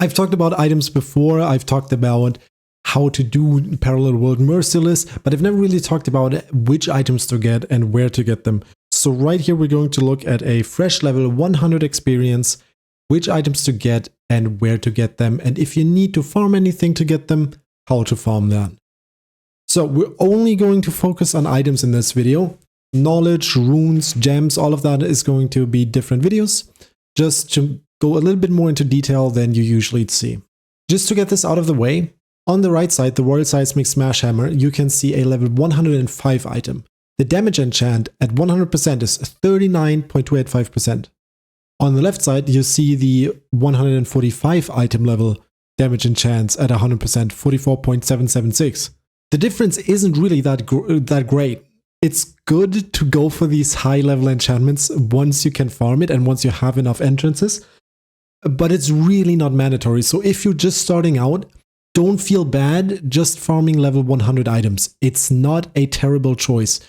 I've talked about items before, I've talked about how to do Parallel World Merciless, but I've never really talked about which items to get and where to get them. So right here we're going to look at a fresh level 100 experience, which items to get and where to get them, and if you need to farm anything to get them, how to farm that. So we're only going to focus on items in this video. Knowledge, runes, gems, all of that is going to be different videos, just to go a little bit more into detail than you usually see. Just to get this out of the way, on the right side, the Royal Seismic Smash Hammer, you can see a level 105 item. The damage enchant at 100% is 39.285%. On the left side, you see the 145 item level damage enchants at 100%, 44.776. The difference isn't really that great. It's good to go for these high level enchantments once you can farm it and once you have enough entrances, but it's really not mandatory. So if you're just starting out, don't feel bad just farming level 100 items. It's not a terrible choice.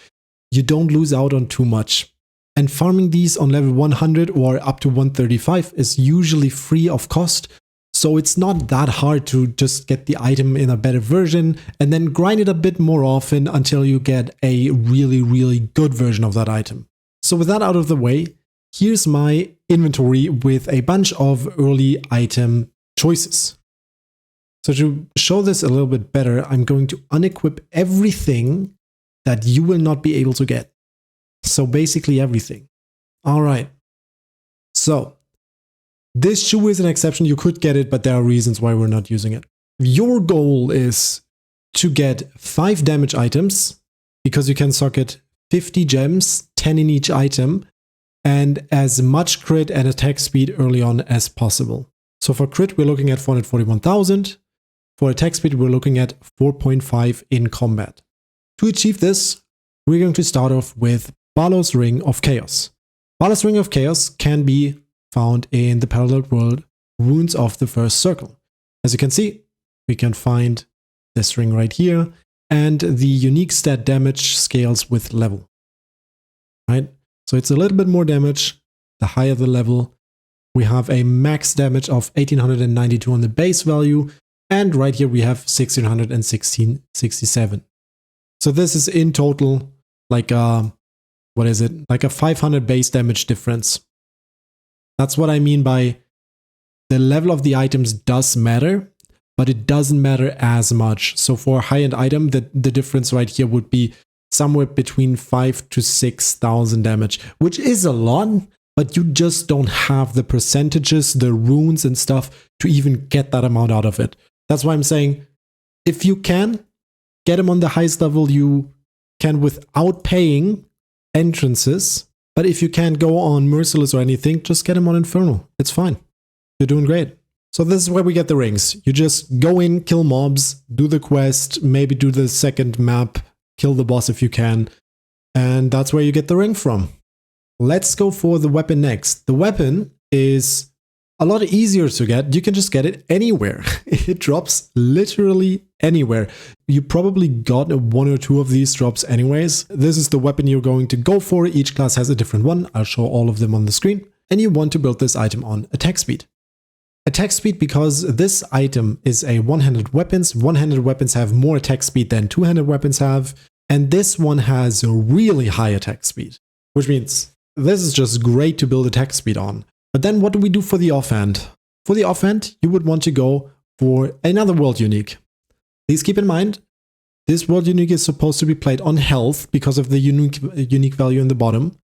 You don't lose out on too much. And farming these on level 100 or up to 135 is usually free of cost. So it's not that hard to just get the item in a better version and then grind it a bit more often until you get a really, really good version of that item. So with that out of the way, here's my inventory with a bunch of early item choices. So to show this a little bit better, I'm going to unequip everything that you will not be able to get. So basically everything. All right. So this shoe is an exception. You could get it, but there are reasons why we're not using it. Your goal is to get 5 damage items because you can socket 50 gems, 10 in each item, and as much crit and attack speed early on as possible. So for crit, we're looking at 441,000. For attack speed, we're looking at 4.5 in combat. To achieve this, we're going to start off with Balor's Ring of Chaos. Balor's Ring of Chaos can be found in the Parallel World Runes of the First Circle. As you can see, we can find this ring right here, and the unique stat damage scales with level. Right? So it's a little bit more damage the higher the level. We have a max damage of 1892 on the base value, and right here we have 1667. So this is in total like a, what is it? Like a 500 base damage difference. That's what I mean by the level of the items does matter, but it doesn't matter as much. So for a high-end item, the difference right here would be somewhere between 5,000 to 6,000 damage, which is a lot, but you just don't have the percentages, the runes and stuff to even get that amount out of it. That's why I'm saying, if you can, get them on the highest level you can without paying entrances. But if you can't go on Merciless or anything, just get them on Infernal. It's fine. You're doing great. So this is where we get the rings. You just go in, kill mobs, do the quest, maybe do the second map, kill the boss if you can. And that's where you get the ring from. Let's go for the weapon next. The weapon is a lot easier to get. You can just get it anywhere. It drops literally anywhere. You probably got 1 or 2 of these drops anyways. This is the weapon you're going to go for. Each class has a different one. I'll show all of them on the screen. And you want to build this item on attack speed. Attack speed because this item is a one-handed weapons. One-handed weapons have more attack speed than two-handed weapons have. And this one has a really high attack speed, which means this is just great to build attack speed on. But then what do we do for the offhand? For the offhand, you would want to go for another world unique. Please keep in mind, this world unique is supposed to be played on health because of the unique value in the bottom.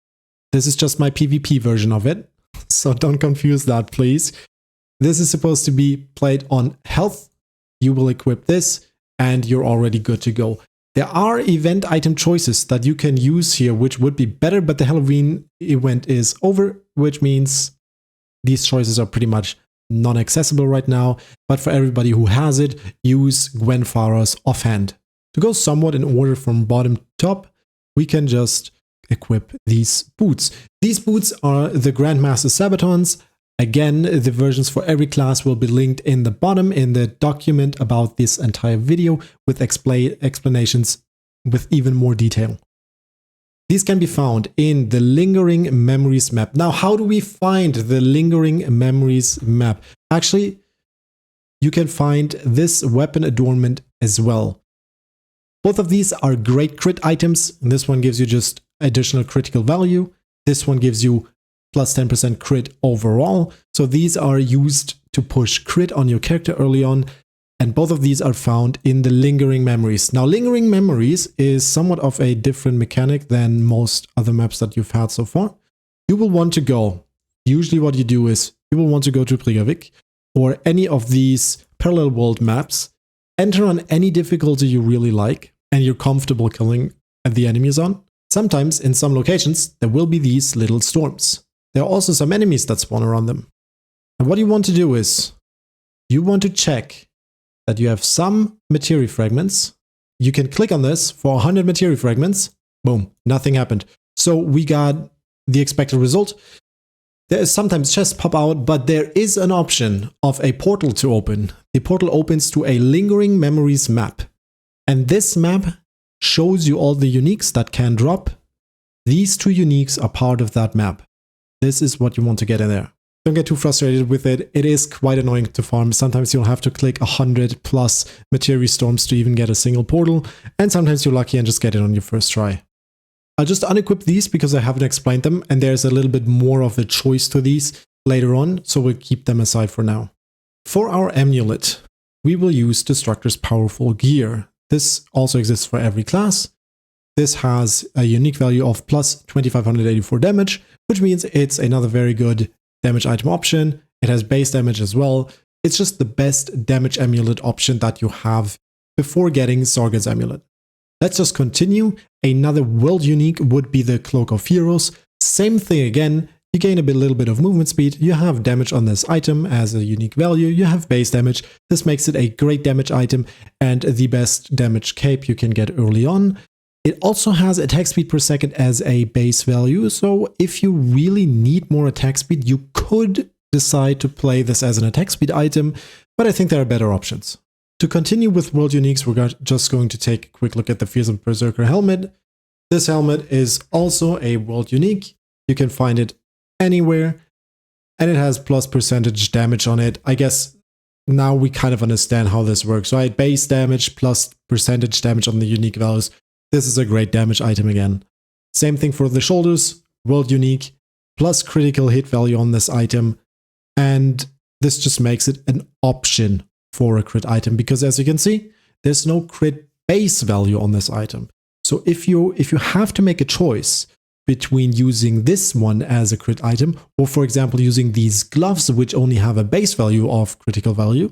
This is just my PvP version of it, so don't confuse that, please. This is supposed to be played on health. You will equip this, and you're already good to go. There are event item choices that you can use here, which would be better, but the Halloween event is over, which means these choices are pretty much non-accessible right now. But for everybody who has it, use Gwen Farah's offhand. To go somewhat in order from bottom to top, we can just equip these boots. These boots are the Grandmaster Sabatons. Again, the versions for every class will be linked in the bottom in the document about this entire video with explanations with even more detail. These can be found in the Lingering Memories map. Now, how do we find the Lingering Memories map? Actually, you can find this weapon adornment as well. Both of these are great crit items. This one gives you just additional critical value. This one gives you plus 10% crit overall. So these are used to push crit on your character early on. And both of these are found in the Lingering Memories. Now, Lingering Memories is somewhat of a different mechanic than most other maps that you've had so far. You will want to go, usually what you do is, you will want to go to Briggavik or any of these parallel world maps, enter on any difficulty you really like, and you're comfortable killing the enemies on. Sometimes, in some locations, there will be these little storms. There are also some enemies that spawn around them. And what you want to do is, you want to check that you have some materia fragments. You can click on this for 100 materia fragments. Boom, nothing happened. So we got the expected result. There is sometimes chests pop out, but there is an option of a portal to open. The portal opens to a Lingering Memories map. And this map shows you all the uniques that can drop. These 2 uniques are part of that map. This is what you want to get in there. Don't get too frustrated with it. It is quite annoying to farm. Sometimes you'll have to click 100 plus materia storms to even get a single portal. And sometimes you're lucky and just get it on your first try. I'll just unequip these because I haven't explained them. And there's a little bit more of a choice to these later on. So we'll keep them aside for now. For our amulet, we will use Destructor's Powerful Gear. This also exists for every class. This has a unique value of plus 2584 damage, which means it's another very good damage item option. It has base damage as well. It's just the best damage amulet option that you have before getting Sargon's amulet. Let's just continue. Another world unique would be the Cloak of Heroes. Same thing again. You gain a little bit of movement speed. You have damage on this item as a unique value. You have base damage. This makes it a great damage item and the best damage cape you can get early on. It also has attack speed per second as a base value, so if you really need more attack speed, you could decide to play this as an attack speed item, but I think there are better options. To continue with world uniques, we're just going to take a quick look at the Fearsome Berserker helmet. This helmet is also a world unique. You can find it anywhere, and it has plus percentage damage on it. I guess now we kind of understand how this works, right? Base damage plus percentage damage on the unique values. This is a great damage item again. Same thing for the shoulders, world unique, plus critical hit value on this item. And this just makes it an option for a crit item because as you can see, there's no crit base value on this item. So if you have to make a choice between using this one as a crit item, or for example, using these gloves, which only have a base value of critical value,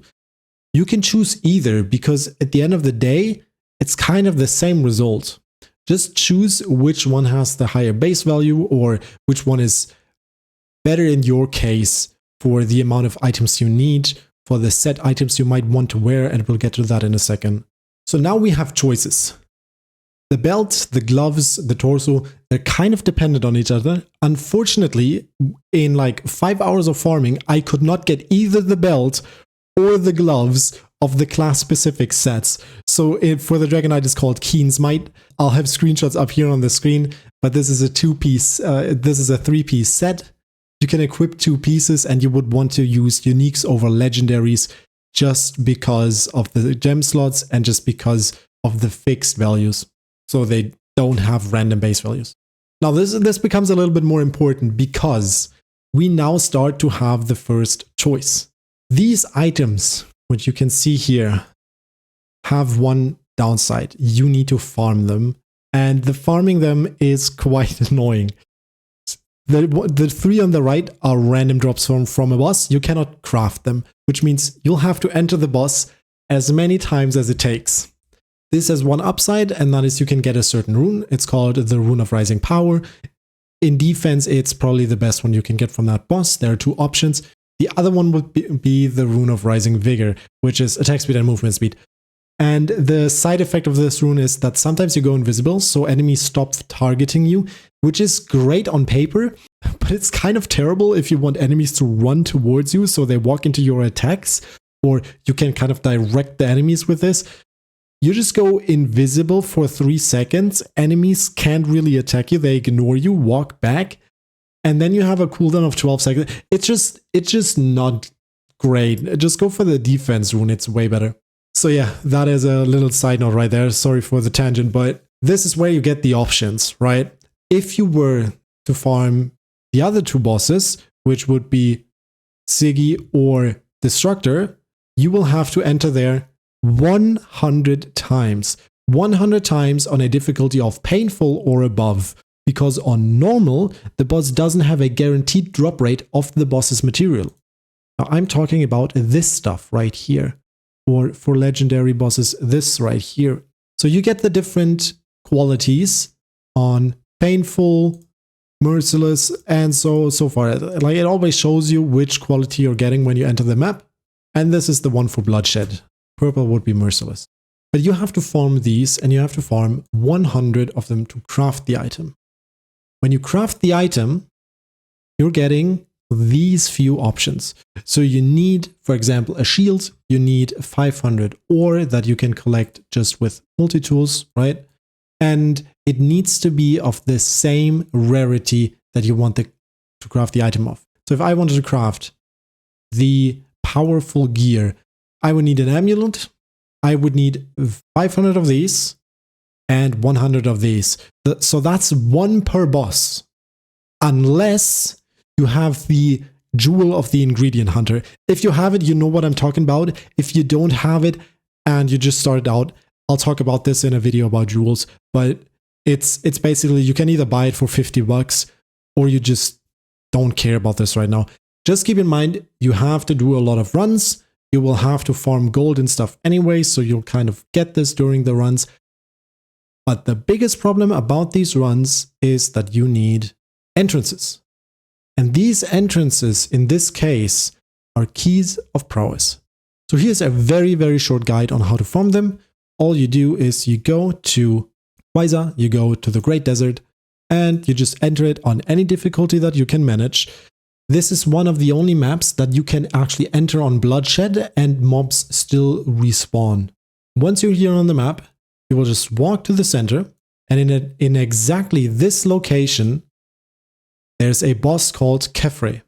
you can choose either because at the end of the day, it's kind of the same result. Just choose which one has the higher base value or which one is better in your case for the amount of items you need, for the set items you might want to wear, and we'll get to that in a second. So now we have choices. The belt, the gloves, the torso, they're kind of dependent on each other. Unfortunately, in like 5 hours of farming, I could not get either the belt or the gloves of the class-specific sets. So for the dragonknight, it's called Keen's Might. I'll have screenshots up here on the screen, but this is a three-piece set. You can equip 2 pieces, and you would want to use uniques over legendaries just because of the gem slots and just because of the fixed values. So they don't have random base values. Now this becomes a little bit more important because we now start to have the first choice. These items, which you can see here, have one downside. You need to farm them, and the farming them is quite annoying. The 3 on the right are random drops from a boss. You cannot craft them, which means you'll have to enter the boss as many times as it takes. This has one upside, and that is you can get a certain rune. It's called the Rune of Rising Power. In defense, it's probably the best one you can get from that boss. There are 2 options. The other one would be the Rune of Rising Vigor, which is attack speed and movement speed. And the side effect of this rune is that sometimes you go invisible, so enemies stop targeting you, which is great on paper, but it's kind of terrible if you want enemies to run towards you so they walk into your attacks, or you can kind of direct the enemies with this. You just go invisible for 3 seconds, enemies can't really attack you, they ignore you, walk back, and then you have a cooldown of 12 seconds. It's just not great. Just go for the defense rune. It's way better. So yeah, that is a little side note right there. Sorry for the tangent, but this is where you get the options, right? If you were to farm the other two bosses, which would be Siggy or Destructor, you will have to enter there 100 times. 100 times on a difficulty of painful or above. Because on normal, the boss doesn't have a guaranteed drop rate of the boss's material. Now I'm talking about this stuff right here. Or for legendary bosses, this right here. So you get the different qualities on painful, merciless, and so far. Like it always shows you which quality you're getting when you enter the map. And this is the one for bloodshed. Purple would be merciless. But you have to farm these, and you have to farm 100 of them to craft the item. When you craft the item, you're getting these few options. So you need, for example, a shield. You need 500 ore that you can collect just with multi-tools, right? And it needs to be of the same rarity that you want to craft the item of. So if I wanted to craft the powerful gear, I would need an amulet. I would need 500 of these and 100 of these. So that's one per boss. Unless you have the jewel of the ingredient hunter. If you have it, you know what I'm talking about. If you don't have it and you just started out, I'll talk about this in a video about jewels. But it's basically you can either buy it for 50 bucks or you just don't care about this right now. Just keep in mind, you have to do a lot of runs. You will have to farm gold and stuff anyway, so you'll kind of get this during the runs. But the biggest problem about these runs is that you need entrances. And these entrances, in this case, are keys of prowess. So here's a very, very short guide on how to farm them. All you do is you go to Wiza, you go to the Great Desert, and you just enter it on any difficulty that you can manage. This is one of the only maps that you can actually enter on bloodshed and mobs still respawn. Once you're here on the map, you will just walk to the center, and in exactly this location, there's a boss called Kefre.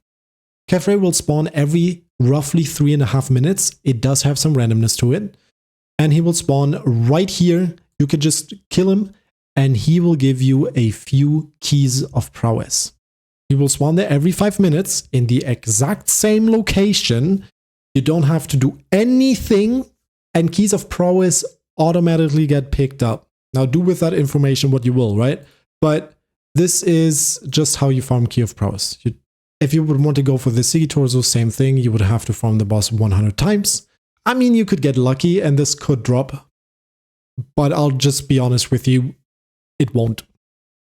Kefre will spawn every roughly 3.5 minutes. It does have some randomness to it. And he will spawn right here. You could just kill him and he will give you a few keys of prowess. He will spawn there every 5 minutes in the exact same location. You don't have to do anything and keys of prowess automatically get picked up. Now do with that information what you will, right? But this is just how you farm key of prowess. If you would want to go for the Siggy Torso, same thing. You would have to farm the boss 100 times. I mean, you could get lucky and this could drop. But I'll just be honest with you, it won't.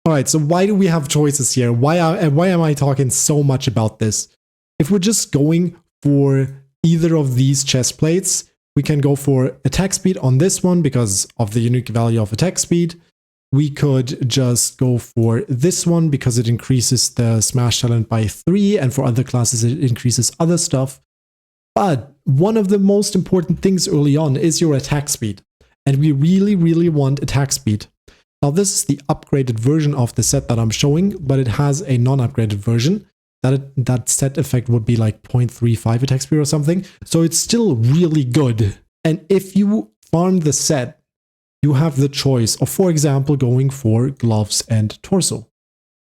Alright, so why do we have choices here? Why am I talking so much about this? If we're just going for either of these chest plates, we can go for attack speed on this one because of the unique value of attack speed. We could just go for this one because it increases the smash talent by 3, and for other classes it increases other stuff. But one of the most important things early on is your attack speed. And we really, really want attack speed. Now this is the upgraded version of the set that I'm showing, but it has a non-upgraded version. That set effect would be like 0.35 attack speed or something. So it's still really good. And if you farm the set, you have the choice of, for example, going for gloves and torso.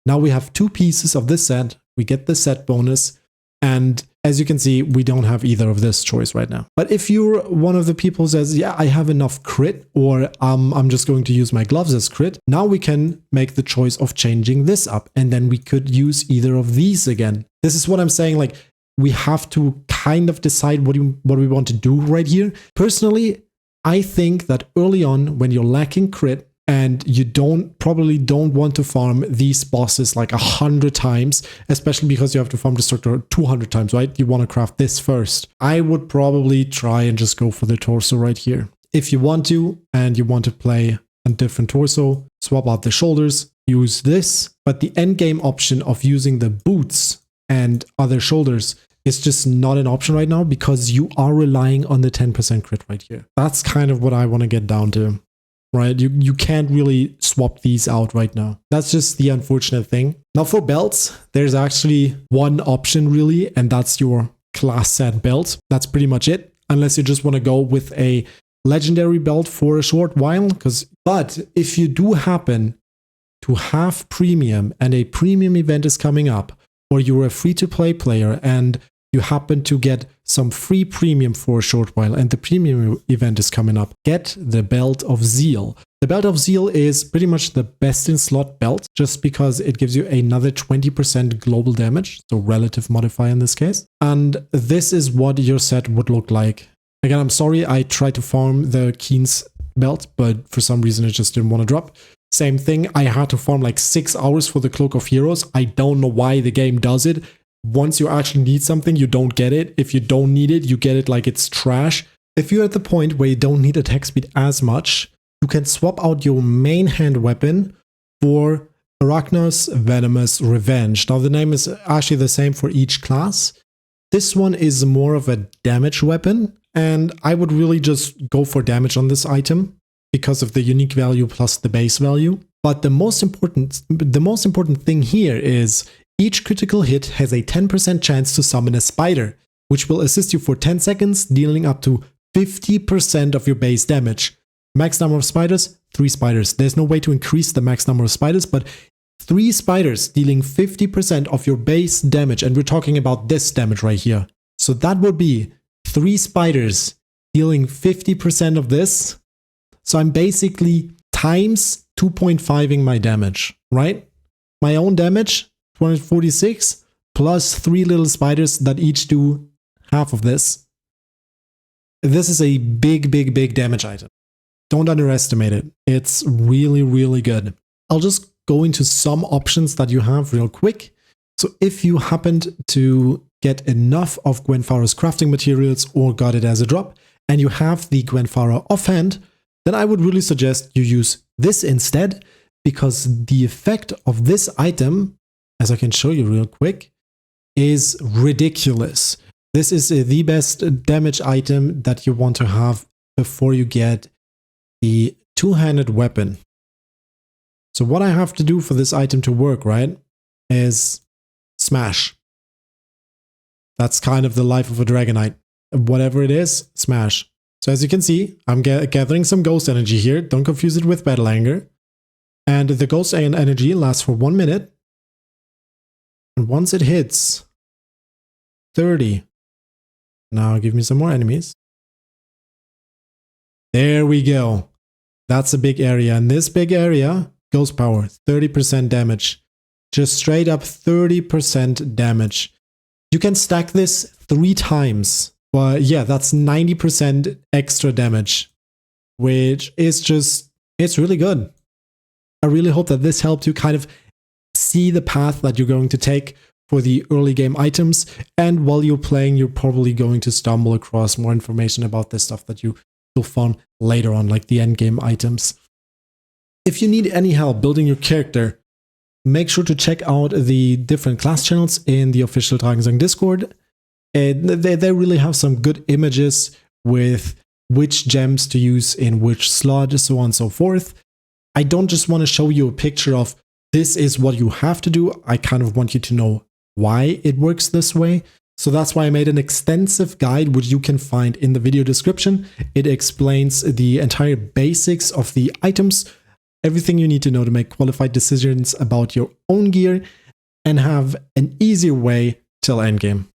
Now we have 2 pieces of this set. We get the set bonus. And as you can see, we don't have either of this choice right now. But if you're one of the people who says, yeah, I have enough crit, or I'm just going to use my gloves as crit, now we can make the choice of changing this up. And then we could use either of these again. This is what I'm saying, like, we have to kind of decide what we want to do right here. Personally, I think that early on, when you're lacking crit and you probably don't want to farm these bosses like 100 times, especially because you have to farm Destructor 200 times, right? You want to craft this first. I would probably try and just go for the torso right here. If you want to, and you want to play a different torso, swap out the shoulders, use this. But the endgame option of using the boots and other shoulders is just not an option right now because you are relying on the 10% crit right here. That's kind of what I want to get down to, right? You can't really swap these out right now. That's just the unfortunate thing. Now for belts, there's actually one option really, and that's your class set belt. That's pretty much it, unless you just want to go with a legendary belt for a short while. But if you do happen to have premium and a premium event is coming up, or you're a free-to-play player and you happen to get some free premium for a short while and the premium event is coming up, get the Belt of Zeal. The Belt of Zeal is pretty much the best in slot belt just because it gives you another 20% global damage, so relative modifier in this case. And this is what your set would look like. Again, I'm sorry I tried to farm the Keen's belt, but for some reason it just didn't want to drop. Same thing, I had to farm like 6 hours for the Cloak of Heroes. I don't know why the game does it. Once you actually need something, you don't get it. If you don't need it, you get it like it's trash. If you're at the point where you don't need attack speed as much, you can swap out your main hand weapon for Arachna's Venomous Revenge. Now the name is actually the same for each class. This one is more of a damage weapon, and I would really just go for damage on this item because of the unique value plus the base value. But the most important thing here is each critical hit has a 10% chance to summon a spider, which will assist you for 10 seconds, dealing up to 50% of your base damage. Max number of spiders, 3 spiders. There's no way to increase the max number of spiders, but 3 spiders dealing 50% of your base damage. And we're talking about this damage right here. So that would be 3 spiders dealing 50% of this. So I'm basically times 2.5ing my damage, right? My own damage, 246, plus 3 little spiders that each do half of this. This is a big damage item. Don't underestimate it. It's really, really good. I'll just go into some options that you have real quick. So if you happened to get enough of Gwenfarah's crafting materials or got it as a drop, and you have the Gwenfarah offhand, then I would really suggest you use this instead, because the effect of this item, as I can show you real quick, is ridiculous. This is the best damage item that you want to have before you get the two-handed weapon. So what I have to do for this item to work, right, is smash. That's kind of the life of a Dragonknight. Whatever it is, smash. So as you can see, I'm gathering some ghost energy here. Don't confuse it with battle anger. And the ghost energy lasts for 1 minute. And once it hits 30, now give me some more enemies. There we go. That's a big area. And this big area, ghost power, 30% damage. Just straight up 30% damage. You can stack this 3 times. But yeah, that's 90% extra damage, which is just, it's really good. I really hope that this helped you kind of see the path that you're going to take for the early game items. And while you're playing, you're probably going to stumble across more information about this stuff that you'll find later on, like the end game items. If you need any help building your character, make sure to check out the different class channels in the official Dragonsang Discord. They really have some good images with which gems to use in which slot, so on and so forth. I don't just want to show you a picture of this is what you have to do. I kind of want you to know why it works this way. So that's why I made an extensive guide, which you can find in the video description. It explains the entire basics of the items, everything you need to know to make qualified decisions about your own gear and have an easier way till endgame.